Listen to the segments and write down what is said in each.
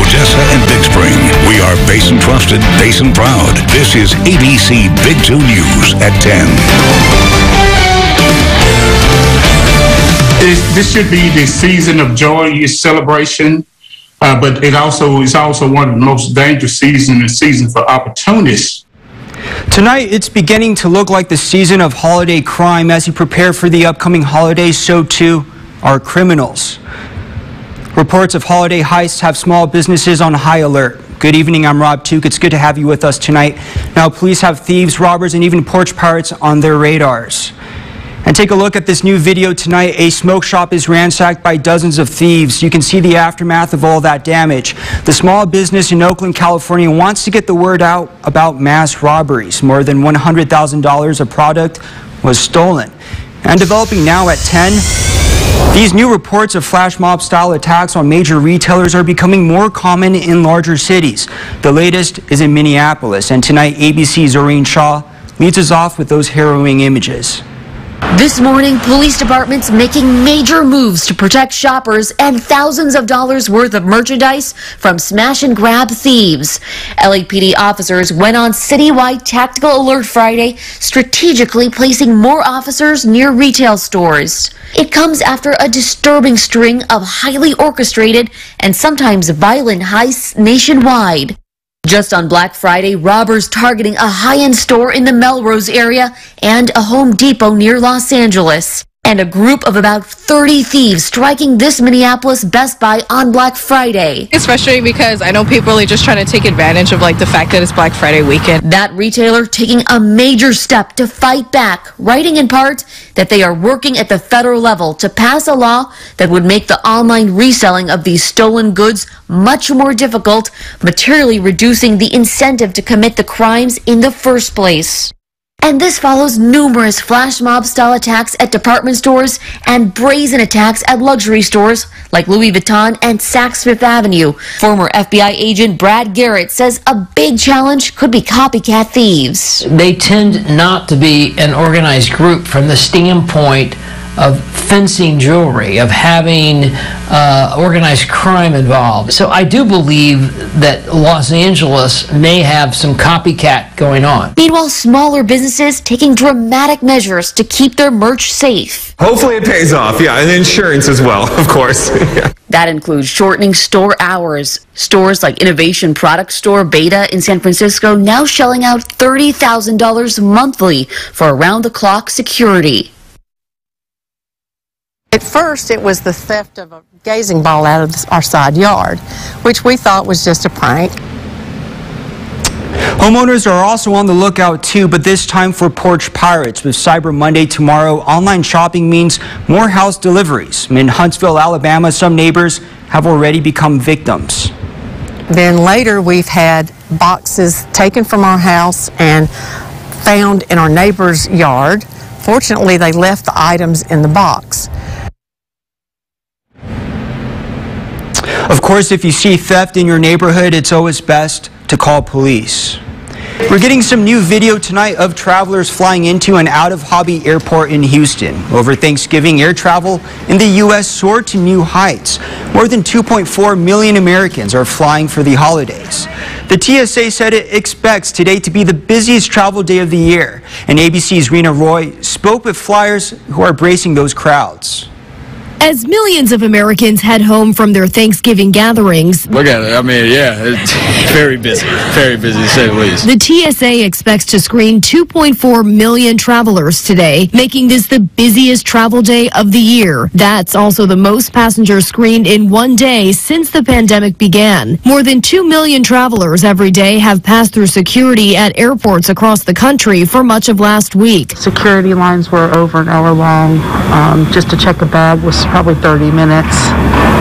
Odessa, and Big Spring. We are Basin Trusted, Basin Proud. This is ABC Big 2 News at 10. This should be the season of joyous celebration, but it is also one of the most dangerous seasons for opportunists. Tonight, it's beginning to look like the season of holiday crime. As you prepare for the upcoming holidays, so too are criminals. Reports of holiday heists have small businesses on high alert. Good evening, I'm Rob Tuke. It's good to have you with us tonight. Now, police have thieves, robbers, and even porch pirates on their radars. And take a look at this new video tonight. A smoke shop is ransacked by dozens of thieves. You can see the aftermath of all that damage. The small business in Oakland, California wants to get the word out about mass robberies. More than $100,000 of product was stolen. And developing now at 10, these new reports of flash mob style attacks on major retailers are becoming more common in larger cities. The latest is in Minneapolis. And tonight, ABC's Doreen Shaw leads us off with those harrowing images. This morning, police departments making major moves to protect shoppers and thousands of dollars worth of merchandise from smash and grab thieves. LAPD officers went on citywide tactical alert Friday, strategically placing more officers near retail stores. It comes after a disturbing string of highly orchestrated and sometimes violent heists nationwide. Just on Black Friday, robbers targeting a high-end store in the Melrose area and a Home Depot near Los Angeles. And a group of about 30 thieves striking this Minneapolis Best Buy on Black Friday. It's frustrating because I know people are just trying to take advantage of the fact that it's Black Friday weekend. That retailer taking a major step to fight back, writing in part that they are working at the federal level to pass a law that would make the online reselling of these stolen goods much more difficult, materially reducing the incentive to commit the crimes in the first place. And this follows numerous flash mob style attacks at department stores and brazen attacks at luxury stores like Louis Vuitton and Saks Fifth Avenue. Former FBI agent Brad Garrett says a big challenge could be copycat thieves. They tend not to be an organized group from the standpoint of fencing jewelry, of having organized crime involved. So I do believe that Los Angeles may have some copycat going on. Meanwhile, smaller businesses taking dramatic measures to keep their merch safe. Hopefully it pays off, yeah, and insurance as well, of course. That includes shortening store hours. Stores like Innovation Product Store Beta in San Francisco now shelling out $30,000 monthly for around-the-clock security. At first, it was the theft of a gazing ball out of our side yard, which we thought was just a prank. Homeowners are also on the lookout too, but this time for porch pirates. With Cyber Monday tomorrow, online shopping means more house deliveries. In Huntsville, Alabama, some neighbors have already become victims. Then later, we've had boxes taken from our house and found in our neighbor's yard. Fortunately, they left the items in the box. Of course, if you see theft in your neighborhood, it's always best to call police. We're getting some new video tonight of travelers flying into and out of Hobby Airport in Houston. Over Thanksgiving, air travel in the U.S. soared to new heights. More than 2.4 million Americans are flying for the holidays. The TSA said it expects today to be the busiest travel day of the year. And ABC's Rena Roy spoke with flyers who are bracing those crowds. As millions of Americans head home from their Thanksgiving gatherings, look at it. I mean, yeah, it's very busy to say the least. The TSA expects to screen 2.4 million travelers today, making this the busiest travel day of the year. That's also the most passengers screened in one day since the pandemic began. More than 2 million travelers every day have passed through security at airports across the country for much of last week. Security lines were over an hour long. Just to check a bag was probably 30 minutes,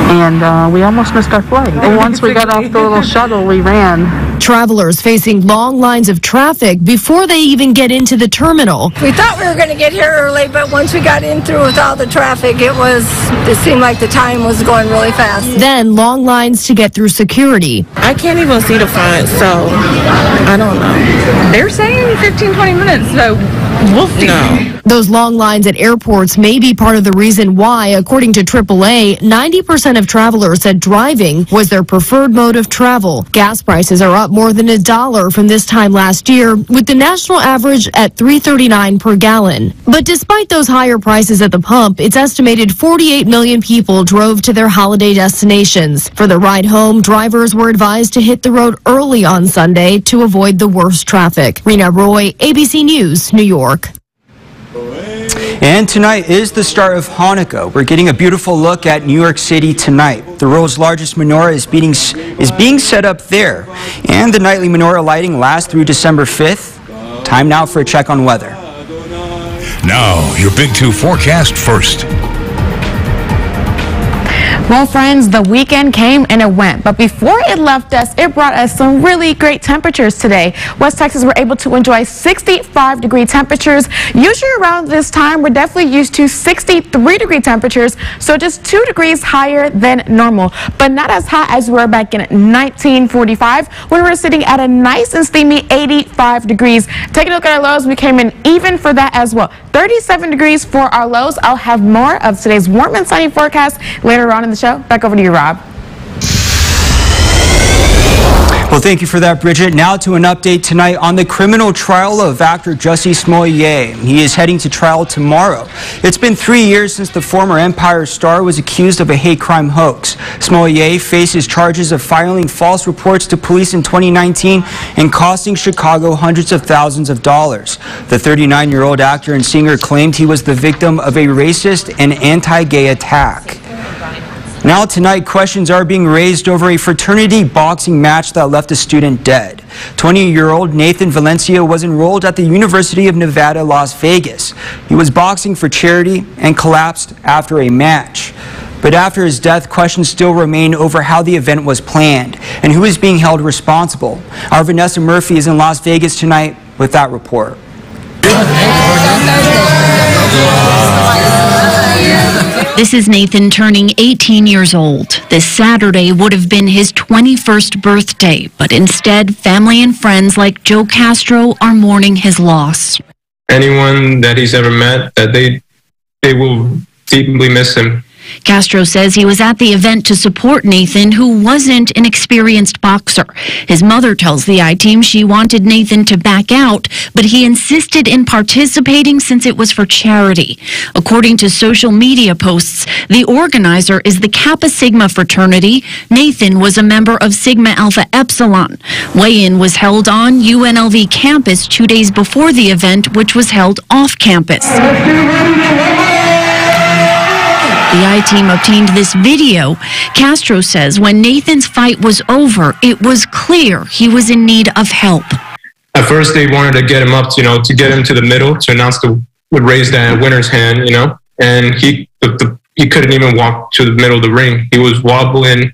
and we almost missed our flight. And once we got off the little shuttle, we ran. Travelers facing long lines of traffic before they even get into the terminal. We thought we were going to get here early, but once we got in through with all the traffic, it seemed like the time was going really fast. Then long lines to get through security. I can't even see the front, so I don't know. They're saying 15-20 minutes, so we'll see. No. Those long lines at airports may be part of the reason why, according According to AAA, 90% of travelers said driving was their preferred mode of travel. Gas prices are up more than $1 from this time last year, with the national average at $3.39 per gallon. But despite those higher prices at the pump, it's estimated 48 million people drove to their holiday destinations. For the ride home, drivers were advised to hit the road early on Sunday to avoid the worst traffic. Rena Roy, ABC News, New York. And tonight is the start of Hanukkah. We're getting a beautiful look at New York City tonight. The world's largest menorah is being set up there. And the nightly menorah lighting lasts through December 5th. Time now for a check on weather. Now, your Big 2 forecast first. Well, friends, the weekend came and it went, but before it left us, it brought us some really great temperatures today. West Texas were able to enjoy 65-degree temperatures. Usually around this time, we're definitely used to 63-degree temperatures, so just 2 degrees higher than normal, but not as hot as we were back in 1945 when we were sitting at a nice and steamy 85 degrees. Taking a look at our lows, we came in even for that as well. 37 degrees for our lows. I'll have more of today's warm and sunny forecast later on in the show. Back over to you, Rob. Well, thank you for that, Bridget. Now to an update tonight on the criminal trial of actor Jussie Smoyier. He is heading to trial tomorrow. It's been 3 years since the former Empire star was accused of a hate crime hoax. Smoyier faces charges of filing false reports to police in 2019 and costing Chicago hundreds of thousands of dollars. The 39-year-old actor and singer claimed he was the victim of a racist and anti-gay attack. Now tonight, questions are being raised over a fraternity boxing match that left a student dead. 20-year-old Nathan Valencia was enrolled at the University of Nevada, Las Vegas. He was boxing for charity and collapsed after a match. But after his death, questions still remain over how the event was planned and who is being held responsible. Our Vanessa Murphy is in Las Vegas tonight with that report. This is Nathan turning 18 years old. This Saturday would have been his 21st birthday, but instead, family and friends like Joe Castro are mourning his loss. Anyone that he's ever met, that they will deeply miss him. Castro says he was at the event to support Nathan, who wasn't an experienced boxer. His mother tells the I-Team she wanted Nathan to back out, but he insisted in participating since it was for charity. According to social media posts, the organizer is the Kappa Sigma fraternity. Nathan was a member of Sigma Alpha Epsilon. Weigh-in was held on UNLV campus 2 days before the event, which was held off campus. The I-Team obtained this video. Castro says when Nathan's fight was over, it was clear he was in need of help. At first, they wanted to get him up, to get him to the middle to announce would raise that winner's hand, and he couldn't even walk to the middle of the ring. He was wobbling,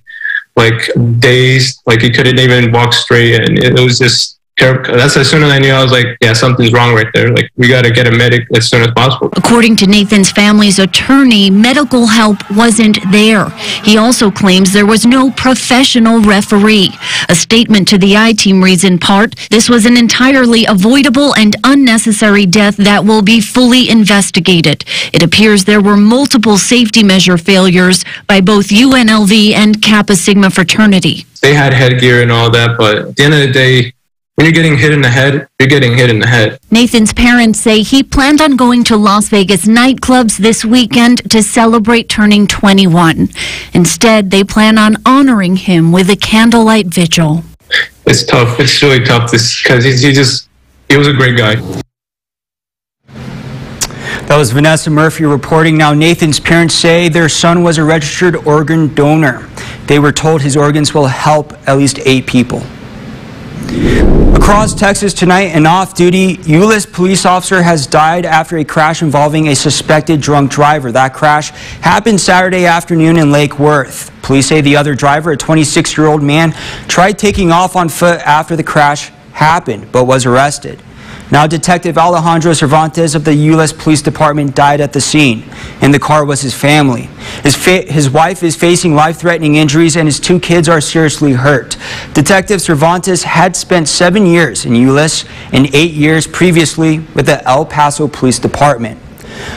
like dazed, like he couldn't even walk straight, and it was just. That's as soon as I knew, I was like, yeah, something's wrong right there. Like, we got to get a medic as soon as possible. According to Nathan's family's attorney, medical help wasn't there. He also claims there was no professional referee. A statement to the I-Team reads in part, this was an entirely avoidable and unnecessary death that will be fully investigated. It appears there were multiple safety measure failures by both UNLV and Kappa Sigma fraternity. They had headgear and all that, but at the end of the day, when you're getting hit in the head, you're getting hit in the head. Nathan's parents say he planned on going to Las Vegas nightclubs this weekend to celebrate turning 21. Instead, they plan on honoring him with a candlelight vigil. It's tough. It's really tough because he was a great guy. That was Vanessa Murphy reporting. Now, Nathan's parents say their son was a registered organ donor. They were told his organs will help at least 8 people. Across Texas tonight, an off-duty Euless police officer has died after a crash involving a suspected drunk driver. That crash happened Saturday afternoon in Lake Worth. Police say the other driver, a 26-year-old man, tried taking off on foot after the crash happened, but was arrested. Now, Detective Alejandro Cervantes of the Euless Police Department died at the scene. In the car was his family. His wife is facing life-threatening injuries and his 2 kids are seriously hurt. Detective Cervantes had spent 7 years in Euless and 8 years previously with the El Paso Police Department.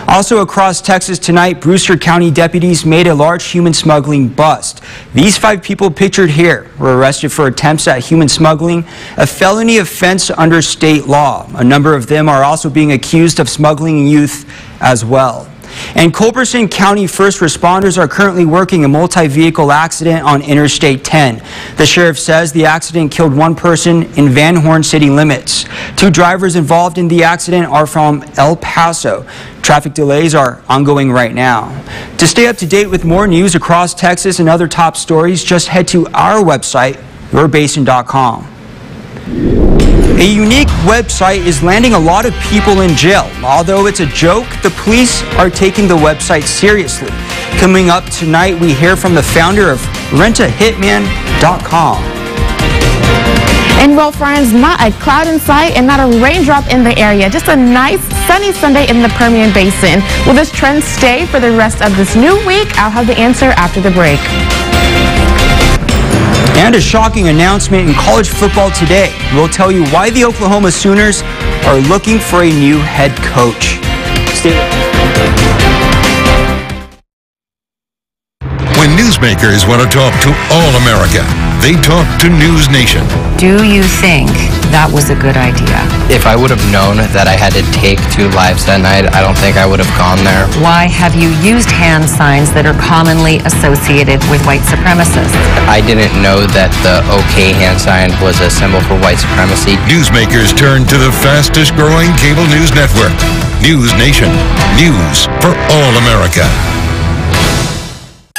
Also across Texas tonight, Brewster County deputies made a large human smuggling bust. These 5 people pictured here were arrested for attempts at human smuggling, a felony offense under state law. A number of them are also being accused of smuggling youth as well. And Culberson County first responders are currently working a multi-vehicle accident on Interstate 10. The sheriff says the accident killed 1 person in Van Horn city limits. 2 drivers involved in the accident are from El Paso. Traffic delays are ongoing right now. To stay up to date with more news across Texas and other top stories, just head to our website, yourbasin.com. A unique website is landing a lot of people in jail. Although it's a joke, the police are taking the website seriously. Coming up tonight, we hear from the founder of rentahitman.com. And well, friends, not a cloud in sight and not a raindrop in the area. Just a nice sunny Sunday in the Permian Basin. Will this trend stay for the rest of this new week? I'll have the answer after the break. And a shocking announcement in college football today. We'll tell you why the Oklahoma Sooners are looking for a new head coach. Stay with us. When newsmakers want to talk to all America, they talk to News Nation. Do you think that was a good idea? If I would have known that I had to take 2 lives that night, I don't think I would have gone there. Why have you used hand signs that are commonly associated with white supremacists? I didn't know that the OK hand sign was a symbol for white supremacy. Newsmakers turn to the fastest growing cable news network, News Nation. News for all America.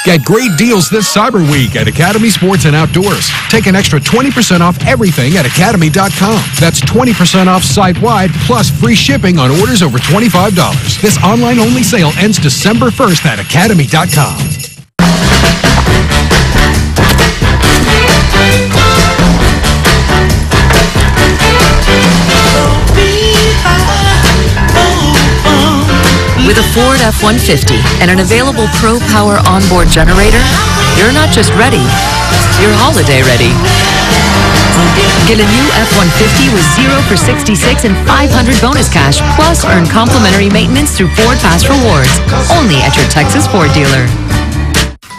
Get great deals this Cyber Week at Academy Sports and Outdoors. Take an extra 20% off everything at academy.com. That's 20% off site-wide plus free shipping on orders over $25. This online-only sale ends December 1st at academy.com. With a Ford F-150 and an available Pro Power onboard generator, you're not just ready, you're holiday ready. Get a new F-150 with 0 for 66 and $500 bonus cash, plus earn complimentary maintenance through Ford Pass Rewards, only at your Texas Ford dealer.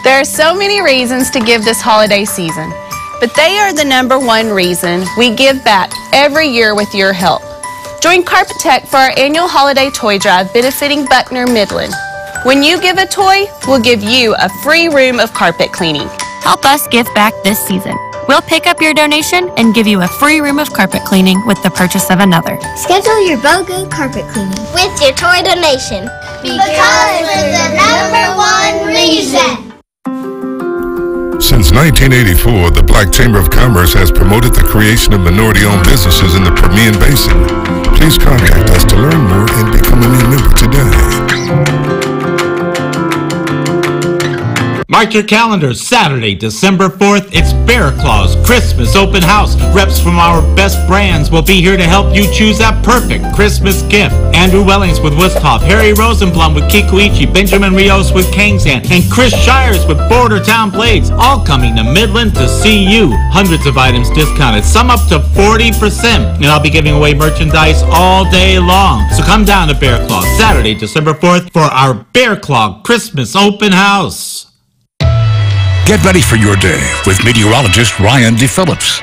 There are so many reasons to give this holiday season, but they are the #1 reason we give back every year with your help. Join Carpet Tech for our annual holiday toy drive benefiting Buckner Midland. When you give a toy, we'll give you a free room of carpet cleaning. Help us give back this season. We'll pick up your donation and give you a free room of carpet cleaning with the purchase of another. Schedule your BOGO carpet cleaning with your toy donation. Because it's the #1 reason. Since 1984, the Black Chamber of Commerce has promoted the creation of minority-owned businesses in the Permian Basin. Please contact us to learn more and become a new member today. Mark your calendars. Saturday, December 4th, it's Bear Claw's Christmas Open House. Reps from our best brands will be here to help you choose that perfect Christmas gift. Andrew Wellings with Wusthoff, Harry Rosenblum with Kikuichi, Benjamin Rios with Kingshand, and Chris Shires with Bordertown Blades, all coming to Midland to see you. Hundreds of items discounted, some up to 40%. And I'll be giving away merchandise all day long. So come down to Bear Claw, Saturday, December 4th, for our Bear Claw Christmas Open House. Get ready for your day with meteorologist Ryan DePhillips.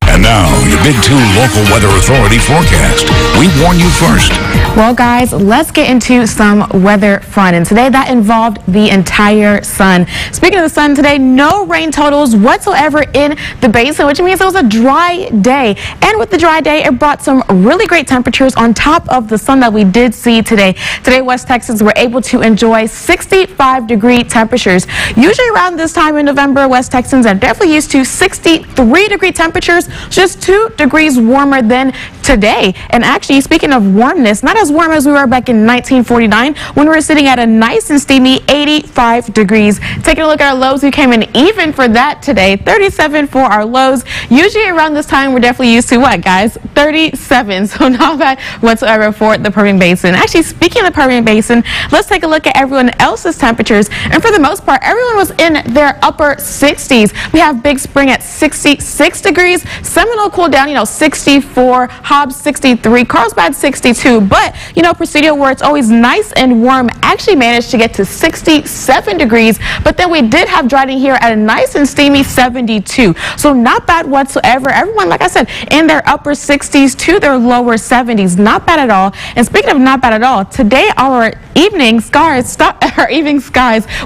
And now, your Big 2 local weather authority forecast. We warn you first. Well, guys, let's get into some weather fun. And today that involved the entire sun. Speaking of the sun today, no rain totals whatsoever in the basin, which means it was a dry day. And with the dry day, it brought some really great temperatures on top of the sun that we did see today. Today, West Texans were able to enjoy 65-degree temperatures. Usually around this time in November, West Texans are definitely used to 63-degree temperatures, just 2 degrees warmer than today. And actually, speaking of warmness, not as warm as we were back in 1949 when we were sitting at a nice and steamy 85 degrees. Taking a look at our lows, we came in even for that today. 37 for our lows. Usually around this time, we're definitely used to what, guys? 37. So not bad whatsoever for the Permian Basin. Actually, speaking of the Permian Basin, let's take a look at everyone else's temperatures. And for the most part, everyone was in their upper 60s. We have Big Spring at 66 degrees. Seminole cooled down, 64, Hobbs 63, Carlsbad 62, but, Presidio, where it's always nice and warm, actually managed to get to 67 degrees, but then we did have Dryden here at a nice and steamy 72. So not bad whatsoever. Everyone, like I said, in their upper 60s to their lower 70s. Not bad at all. And speaking of not bad at all, today our evening skies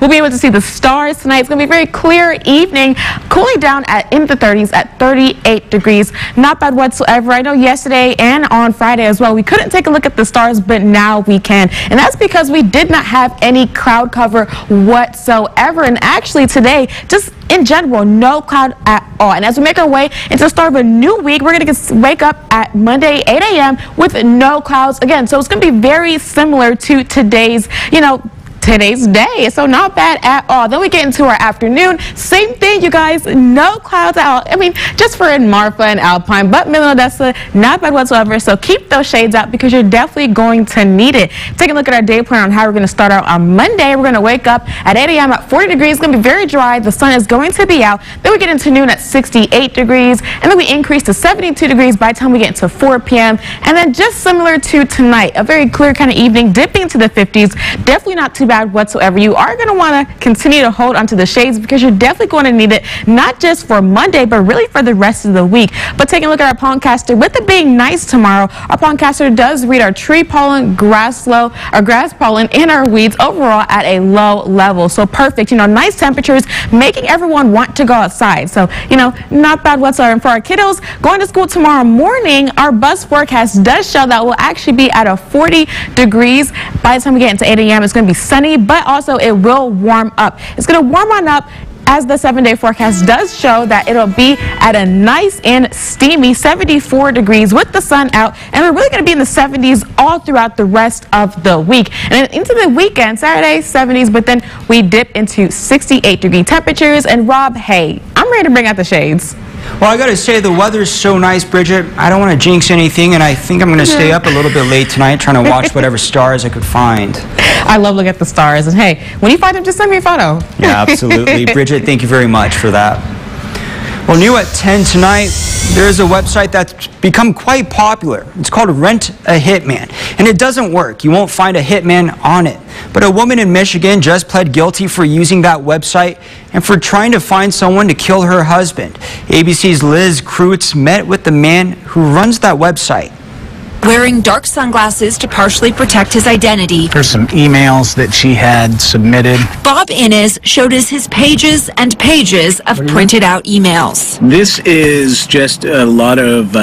we'll be able to see the stars tonight. It's going to be a very clear evening, cooling down in the 30s at 38 degrees. Not bad whatsoever. I know yesterday and on Friday as well, we couldn't take a look at the stars, but now we can. And that's because we did not have any cloud cover whatsoever. And actually today, just in general, no cloud at all. And as we make our way into the start of a new week, we're going to wake up at Monday, 8 a.m. with no clouds again. So it's going to be very similar to today's day. So not bad at all. Then we get into our afternoon. Same thing, you guys. No clouds at all. I mean, just for in Marfa and Alpine, but Midland, Odessa, not bad whatsoever. So keep those shades out because you're definitely going to need it. Take a look at our day plan on how we're going to start out on Monday. We're going to wake up at 8 a.m. at 40 degrees. It's going to be very dry. The sun is going to be out. Then we get into noon at 68 degrees. And then we increase to 72 degrees by the time we get into 4 p.m. And then just similar to tonight, a very clear kind of evening, dipping to the 50s. Definitely not too bad whatsoever. You are going to want to continue to hold onto the shades because you're definitely going to need it, not just for Monday, but really for the rest of the week. But taking a look at our pollencaster, with it being nice tomorrow, our pollencaster does read our tree pollen, grass pollen, and our weeds overall at a low level. So perfect, nice temperatures, making everyone want to go outside. So, not bad whatsoever. And for our kiddos going to school tomorrow morning, our bus forecast does show that we'll actually be at a 40 degrees. By the time we get into 8 a.m., it's going to be sunny, but also it will warm up. It's going to warm on up as the 7-day forecast does show that it'll be at a nice and steamy 74 degrees with the sun out, and we're really going to be in the 70s all throughout the rest of the week. And then into the weekend, Saturday, 70s, but then we dip into 68-degree temperatures. And Rob, hey, I'm ready to bring out the shades. Well, I got to say, the weather's so nice, Bridget. I don't want to jinx anything, and I think I'm going to stay up a little bit late tonight trying to watch whatever stars I could find. I love looking at the stars. And hey, when you find them, just send me a photo. Yeah, absolutely. Bridget, thank you very much for that. Well, new at 10 tonight, there's a website that's become quite popular. It's called Rent a Hitman, and it doesn't work. You won't find a hitman on it. But a woman in Michigan just pled guilty for using that website and for trying to find someone to kill her husband. ABC's Liz Kreutz met with the man who runs that website. Wearing dark sunglasses to partially protect his identity, There's some emails that she had submitted. Bob Innes showed us his pages and pages of printed out emails. This is just a lot of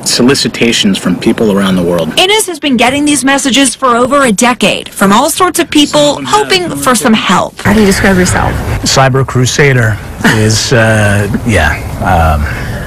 solicitations from people around the world. Innes has been getting these messages for over a decade from all sorts of people hoping for some help. How do you describe yourself? Cyber Crusader is, and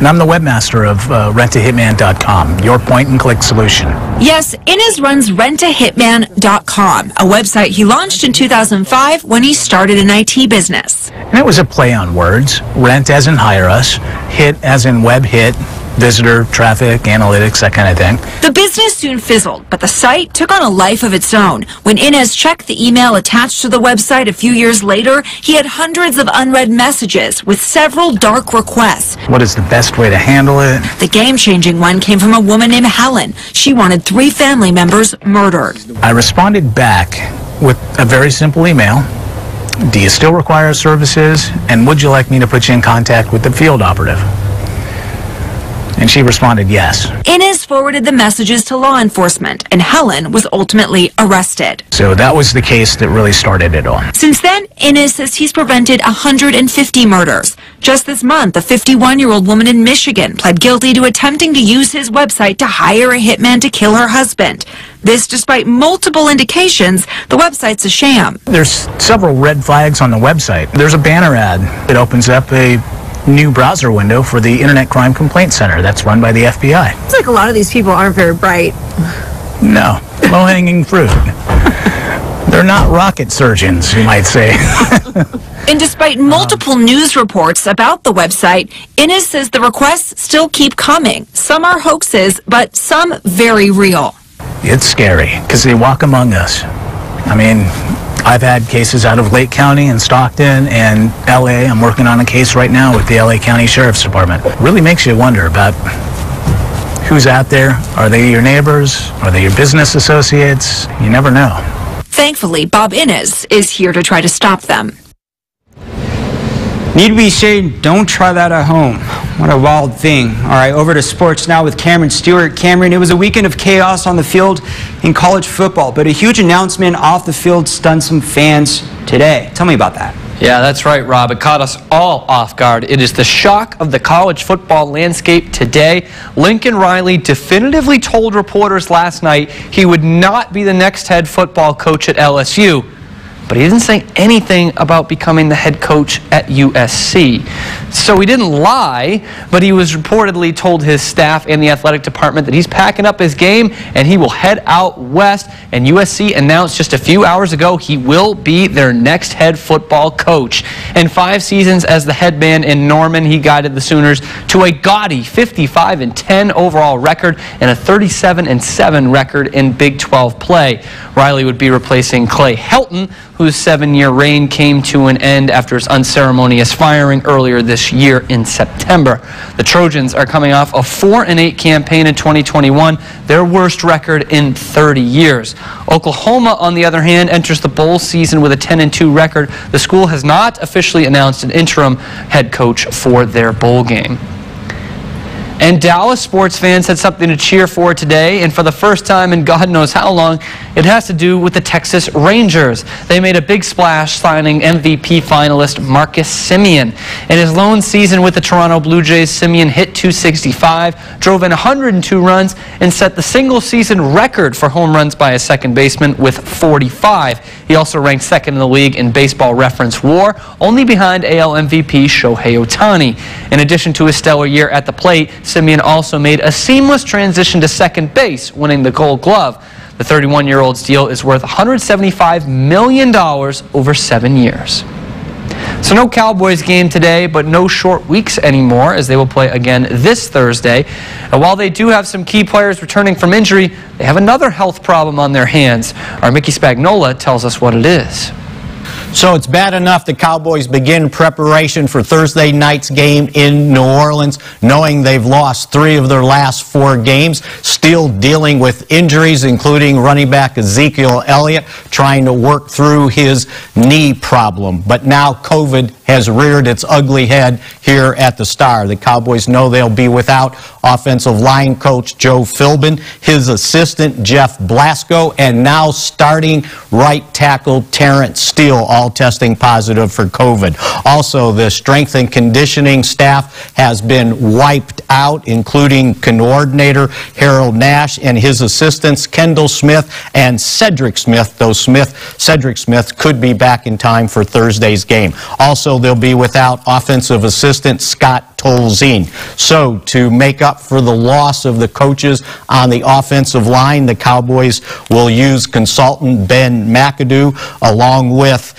I'm the webmaster of rentahitman.com, your point-and-click solution. Yes, Innes runs rentahitman.com, a website he launched in 2005 when he started an IT business. And it was a play on words. Rent as in hire us, hit as in web hit, visitor, traffic, analytics, that kind of thing. The business soon fizzled, but the site took on a life of its own. When Innes checked the email attached to the website a few years later, he had hundreds of unread messages with several dark requests. What is the best way to handle it? The game-changing one came from a woman named Helen. She wanted 3 family members murdered. I responded back with a very simple email. Do you still require services? And would you like me to put you in contact with the field operative? And she responded yes. Innes forwarded the messages to law enforcement, and Helen was ultimately arrested. So that was the case that really started it all. Since then, Innes says he's prevented 150 murders. Just this month, a 51-year-old woman in Michigan pled guilty to attempting to use his website to hire a hitman to kill her husband. This despite multiple indications the website's a sham. There's several red flags on the website. There's a banner ad that opens up a new browser window for the Internet Crime Complaint Center that's run by the FBI. It's like a lot of these people aren't very bright. No, low-hanging fruit. They're not rocket surgeons, you might say. And despite multiple news reports about the website, Innes says the requests still keep coming. Some are hoaxes, but some very real. It's scary because they walk among us. I mean, I've had cases out of Lake County and Stockton and LA. I'm working on a case right now with the LA County Sheriff's Department. It really makes you wonder about who's out there. Are they your neighbors? Are they your business associates? You never know. Thankfully, Bob Innes is here to try to stop them. Need to be saying, don't try that at home. What a wild thing. All right, over to sports now with Cameron Stewart. Cameron, it was a weekend of chaos on the field in college football, but a huge announcement off the field stunned some fans today. Tell me about that. Yeah, that's right, Rob. It caught us all off guard. It is the shock of the college football landscape today. Lincoln Riley definitively told reporters last night he would not be the next head football coach at LSU. But he didn't say anything about becoming the head coach at USC. So he didn't lie, but he was reportedly told his staff and the athletic department that he's packing up his game and he will head out west. And USC announced just a few hours ago he will be their next head football coach. In 5 seasons as the head man in Norman, he guided the Sooners to a gaudy 55-10 overall record and a 37-7 record in Big 12 play. Riley would be replacing Clay Helton, whose 7-year reign came to an end after his unceremonious firing earlier this year in September. The Trojans are coming off a 4-8 campaign in 2021, their worst record in 30 years. Oklahoma, on the other hand, enters the bowl season with a 10-2 record. The school has not officially announced an interim head coach for their bowl game. And Dallas sports fans had something to cheer for today, and for the first time in God knows how long, it has to do with the Texas Rangers. They made a big splash signing MVP finalist Marcus Simeon. In his lone season with the Toronto Blue Jays, Simeon hit .265, drove in 102 runs, and set the single-season record for home runs by a second baseman with 45. He also ranked second in the league in Baseball Reference WAR, only behind AL MVP Shohei Ohtani. In addition to his stellar year at the plate, Simeon also made a seamless transition to second base, winning the Gold Glove. The 31-year-old's deal is worth $175 million over 7 years. So no Cowboys game today, but no short weeks anymore, as they will play again this Thursday. And while they do have some key players returning from injury, they have another health problem on their hands. Our Mickey Spagnola tells us what it is. So it's bad enough the Cowboys begin preparation for Thursday night's game in New Orleans, knowing they've lost 3 of their last 4 games, still dealing with injuries, including running back Ezekiel Elliott, trying to work through his knee problem. But now COVID has reared its ugly head here at the Star. The Cowboys know they'll be without offensive line coach Joe Philbin, his assistant Jeff Blasco, and now starting right tackle Terrence Steele, all testing positive for COVID. Also, the strength and conditioning staff has been wiped out, including coordinator Harold Nash and his assistants Kendall Smith and Cedric Smith, though Cedric Smith could be back in time for Thursday's game. Also, they'll be without offensive assistant Scott Tolzien. So, to make up for the loss of the coaches on the offensive line, the Cowboys will use consultant Ben McAdoo along with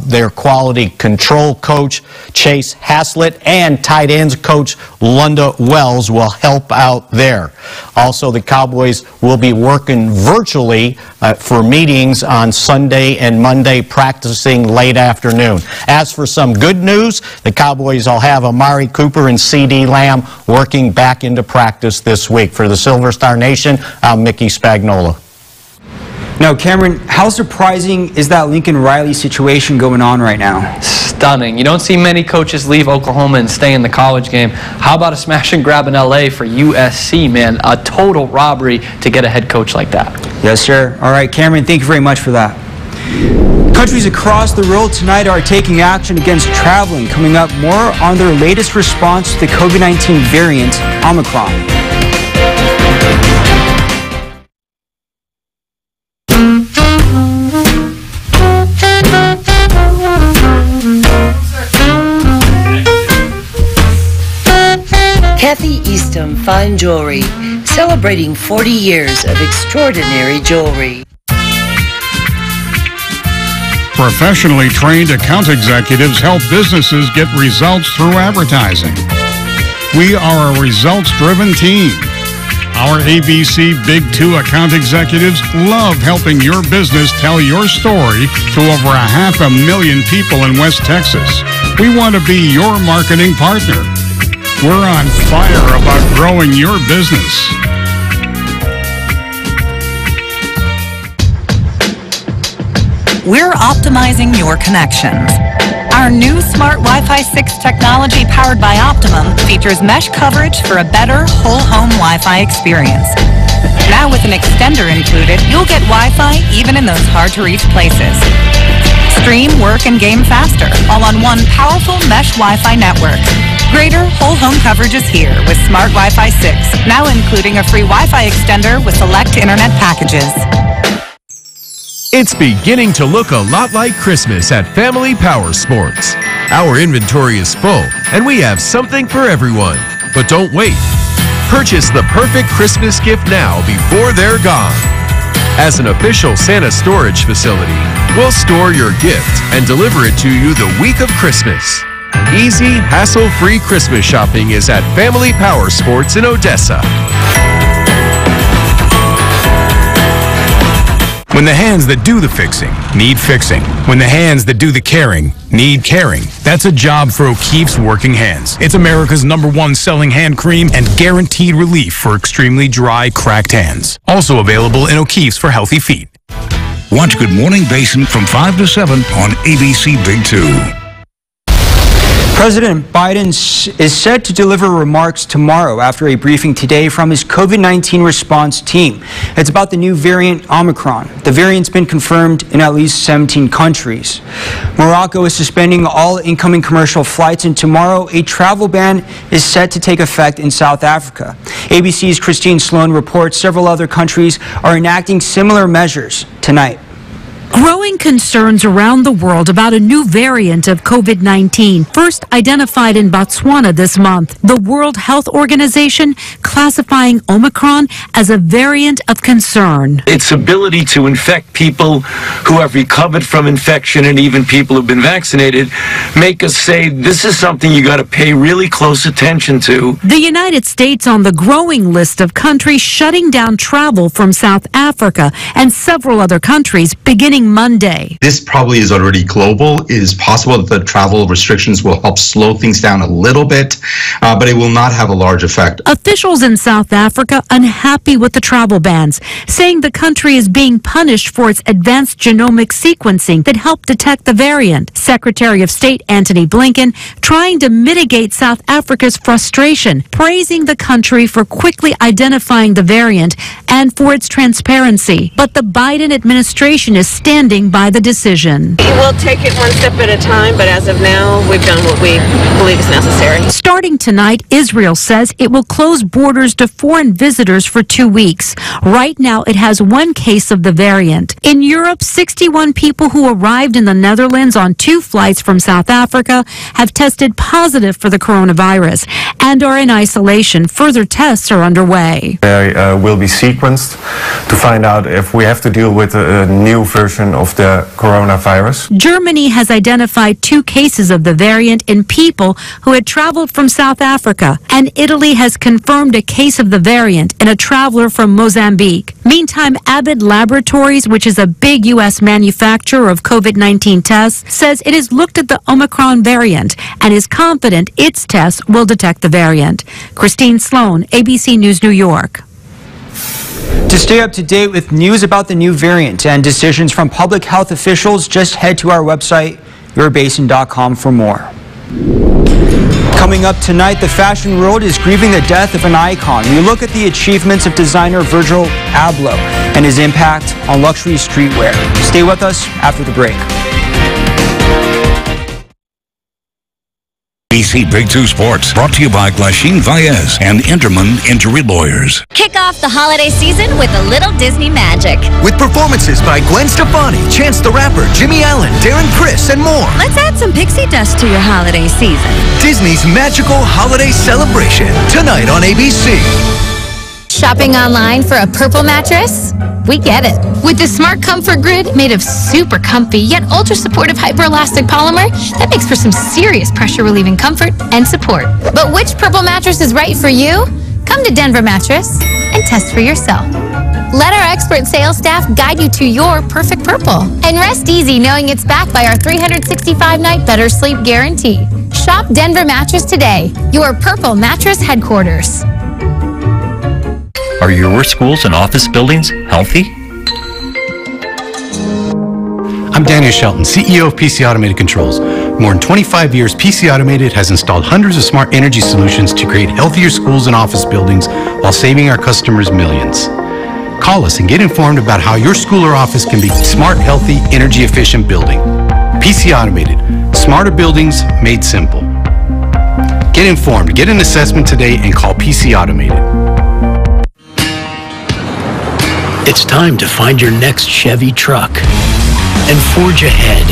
their quality control coach Chase Haslett, and tight ends coach Lunda Wells will help out there. Also, the Cowboys will be working virtually for meetings on Sunday and Monday, practicing late afternoon. As for some good news, the Cowboys will have Amari Cooper and C.D. Lamb working back into practice this week. For the Silver Star Nation, I'm Mickey Spagnola. Now, Cameron, how surprising is that Lincoln Riley situation going on right now? Stunning. You don't see many coaches leave Oklahoma and stay in the college game. How about a smash and grab in LA for USC, man? A total robbery to get a head coach like that. Yes, sir. All right, Cameron, thank you very much for that. Countries across the world tonight are taking action against traveling. Coming up, more on their latest response to the COVID-19 variant, Omicron. Kathy Eastham Fine Jewelry, celebrating 40 years of extraordinary jewelry. Professionally trained account executives help businesses get results through advertising. We are a results-driven team. Our ABC Big 2 account executives love helping your business tell your story to over 500,000 people in West Texas. We want to be your marketing partner. We're on fire about growing your business. We're optimizing your connections. Our new smart Wi-Fi 6 technology powered by Optimum features mesh coverage for a better whole home Wi-Fi experience. Now with an extender included, you'll get Wi-Fi even in those hard-to-reach places. Stream, work, and game faster, all on one powerful mesh Wi-Fi network. Greater whole home coverage is here with Smart Wi-Fi 6, now including a free Wi-Fi extender with select internet packages. It's beginning to look a lot like Christmas at Family Power Sports. Our inventory is full, and we have something for everyone. But don't wait. Purchase the perfect Christmas gift now before they're gone. As an official Santa storage facility, we'll store your gift and deliver it to you the week of Christmas. Easy, hassle-free Christmas shopping is at Family Power Sports in Odessa. When the hands that do the fixing need fixing. When the hands that do the caring need caring. That's a job for O'Keeffe's Working Hands. It's America's #1 selling hand cream and guaranteed relief for extremely dry, cracked hands. Also available in O'Keeffe's for healthy feet. Watch Good Morning Basin from 5 to 7 on ABC Big 2. President Biden is set to deliver remarks tomorrow after a briefing today from his COVID-19 response team. It's about the new variant Omicron. The variant's been confirmed in at least 17 countries. Morocco is suspending all incoming commercial flights, and tomorrow a travel ban is set to take effect in South Africa. ABC's Christine Sloan reports several other countries are enacting similar measures tonight. Growing concerns around the world about a new variant of COVID-19, first identified in Botswana this month. The World Health Organization classifying Omicron as a variant of concern. Its ability to infect people who have recovered from infection and even people who've been vaccinated make us say this is something you got to pay really close attention to. The United States on the growing list of countries shutting down travel from South Africa and several other countries beginning Monday. This probably is already global. It is possible that the travel restrictions will help slow things down a little bit, but it will not have a large effect. Officials in South Africa unhappy with the travel bans, saying the country is being punished for its advanced genomic sequencing that helped detect the variant. Secretary of State Antony Blinken trying to mitigate South Africa's frustration, praising the country for quickly identifying the variant and for its transparency. But the Biden administration is standing by the decision. We'll take it one step at a time, but as of now, we've done what we believe is necessary. Starting tonight, Israel says it will close borders to foreign visitors for 2 weeks. Right now, it has 1 case of the variant. In Europe, 61 people who arrived in the Netherlands on 2 flights from South Africa have tested positive for the coronavirus and are in isolation. Further tests are underway. They will be sequenced to find out if we have to deal with a new version of the coronavirus. Germany has identified 2 cases of the variant in people who had traveled from South Africa, and Italy has confirmed a case of the variant in a traveler from Mozambique. Meantime, Abbott Laboratories, which is a big U.S. manufacturer of COVID-19 tests, says it has looked at the Omicron variant and is confident its tests will detect the variant. Christine Sloan, ABC News, New York. To stay up to date with news about the new variant and decisions from public health officials, just head to our website, yourbasin.com, for more. Coming up tonight, the fashion world is grieving the death of an icon. We look at the achievements of designer Virgil Abloh and his impact on luxury streetwear. Stay with us after the break. ABC Big 2 Sports, brought to you by Glasheen Valles and Interman Injury Lawyers. Kick off the holiday season with a little Disney magic. With performances by Gwen Stefani, Chance the Rapper, Jimmy Allen, Darren Criss, and more. Let's add some pixie dust to your holiday season. Disney's magical holiday celebration, tonight on ABC. Shopping online for a purple mattress? We get it. With the Smart Comfort Grid, made of super comfy yet ultra-supportive hyperelastic polymer, that makes for some serious pressure-relieving comfort and support. But which purple mattress is right for you? Come to Denver Mattress. and test for yourself. Let our expert sales staff guide you to your perfect purple. And rest easy knowing it's backed by our 365-night better sleep guarantee. Shop Denver Mattress today, your purple mattress headquarters. Are your schools and office buildings healthy? I'm Daniel Shelton, CEO of PC Automated Controls. More than 25 years, PC Automated has installed hundreds of smart energy solutions to create healthier schools and office buildings while saving our customers millions. Call us and get informed about how your school or office can be smart, healthy, energy-efficient building. PC Automated, smarter buildings made simple. Get informed, get an assessment today, and call PC Automated. It's time to find your next Chevy truck and forge ahead.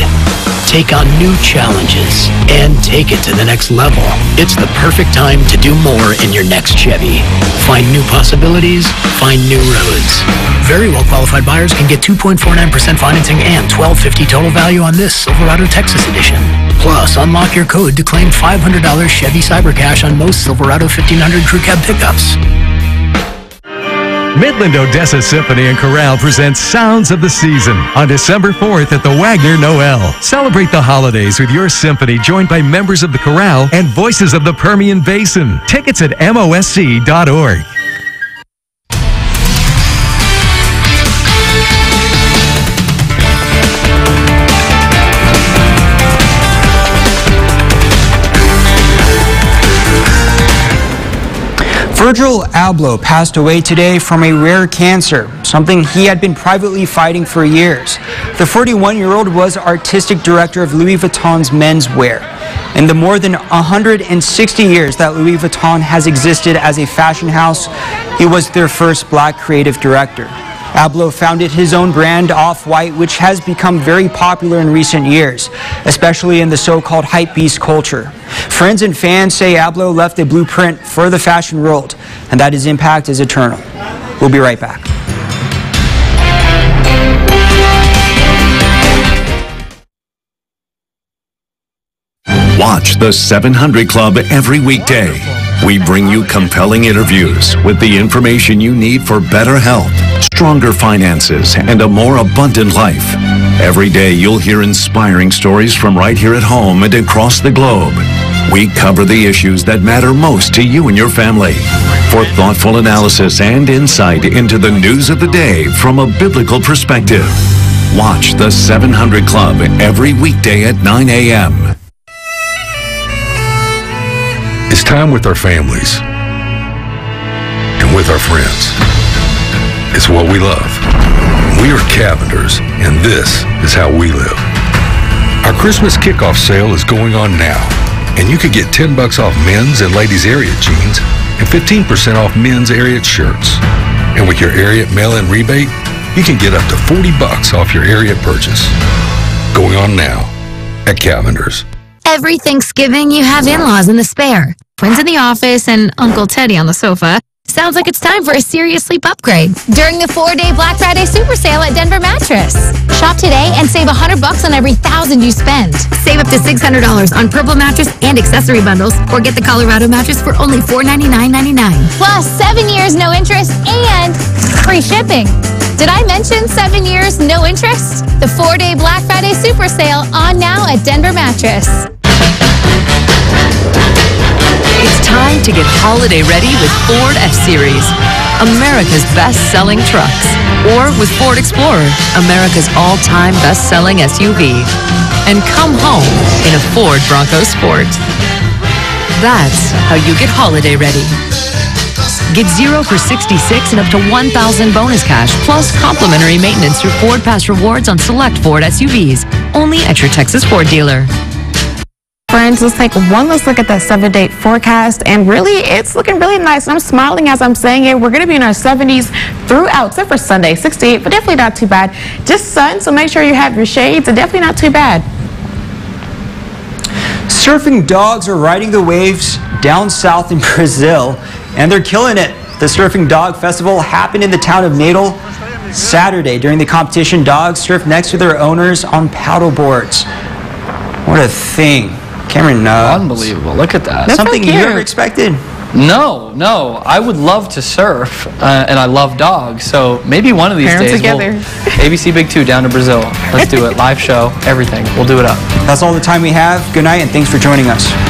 Take on new challenges and take it to the next level. It's the perfect time to do more in your next Chevy. Find new possibilities, find new roads. Very well qualified buyers can get 2.49% financing and $1,250 total value on this Silverado Texas edition. Plus, unlock your code to claim $500 Chevy Cybercash on most Silverado 1500 Crew Cab pickups. Midland Odessa Symphony and Chorale presents Sounds of the Season on December 4th at the Wagner Noel. Celebrate the holidays with your symphony joined by members of the chorale and voices of the Permian Basin. Tickets at mosc.org. Virgil Abloh passed away today from a rare cancer, something he had been privately fighting for years. The 41-year-old was artistic director of Louis Vuitton's menswear. In the more than 160 years that Louis Vuitton has existed as a fashion house, he was their first black creative director. Abloh founded his own brand, Off-White, which has become very popular in recent years, especially in the so-called hypebeast culture. Friends and fans say Abloh left a blueprint for the fashion world, and that his impact is eternal. We'll be right back. Watch the 700 Club every weekday. We bring you compelling interviews with the information you need for better health, stronger finances, and a more abundant life. Every day you'll hear inspiring stories from right here at home and across the globe. We cover the issues that matter most to you and your family. For thoughtful analysis and insight into the news of the day from a biblical perspective. Watch the 700 Club every weekday at 9 a.m. It's time with our families and with our friends. It's what we love. We are Cavenders, and this is how we live. Our Christmas kickoff sale is going on now, and you could get $10 off men's and ladies' Ariat jeans and 15% off men's Ariat shirts. And with your Ariat mail-in rebate, you can get up to $40 off your Ariat purchase. Going on now at Cavenders. Every Thanksgiving, you have in-laws in the spare, twins in the office, and Uncle Teddy on the sofa. Sounds like it's time for a serious sleep upgrade during the 4-day Black Friday Super Sale at Denver Mattress. Shop today and save $100 on every $1,000 you spend. Save up to $600 on Purple Mattress and accessory bundles, or get the Colorado Mattress for only $499.99. Plus, 7 years no interest and free shipping. Did I mention 7 years no interest? The 4-day Black Friday Super Sale on now at Denver Mattress. It's time to get holiday ready with Ford F-Series, America's best-selling trucks. Or with Ford Explorer, America's all-time best-selling SUV. And come home in a Ford Bronco Sport. That's how you get holiday ready. Get 0 for 66 and up to $1,000 bonus cash, plus complimentary maintenance through Ford Pass Rewards on select Ford SUVs. Only at your Texas Ford dealer. Friends, let's take one last look at that 7-day forecast, and really, it's looking really nice. And I'm smiling as I'm saying it. We're going to be in our 70s throughout, except for Sunday, 68, but definitely not too bad. Just sun, so make sure you have your shades, and definitely not too bad. Surfing dogs are riding the waves down south in Brazil, and they're killing it. The Surfing Dog Festival happened in the town of Natal Saturday. During the competition, dogs surfed next to their owners on paddle boards. What a thing. Cameron, unbelievable. Look at that. Something you ever expected? No, I would love to surf, and I love dogs, so maybe one of these days together. ABC Big 2 down to Brazil. Let's do it. Live show, everything. We'll do it up. That's all the time we have. Good night, and thanks for joining us.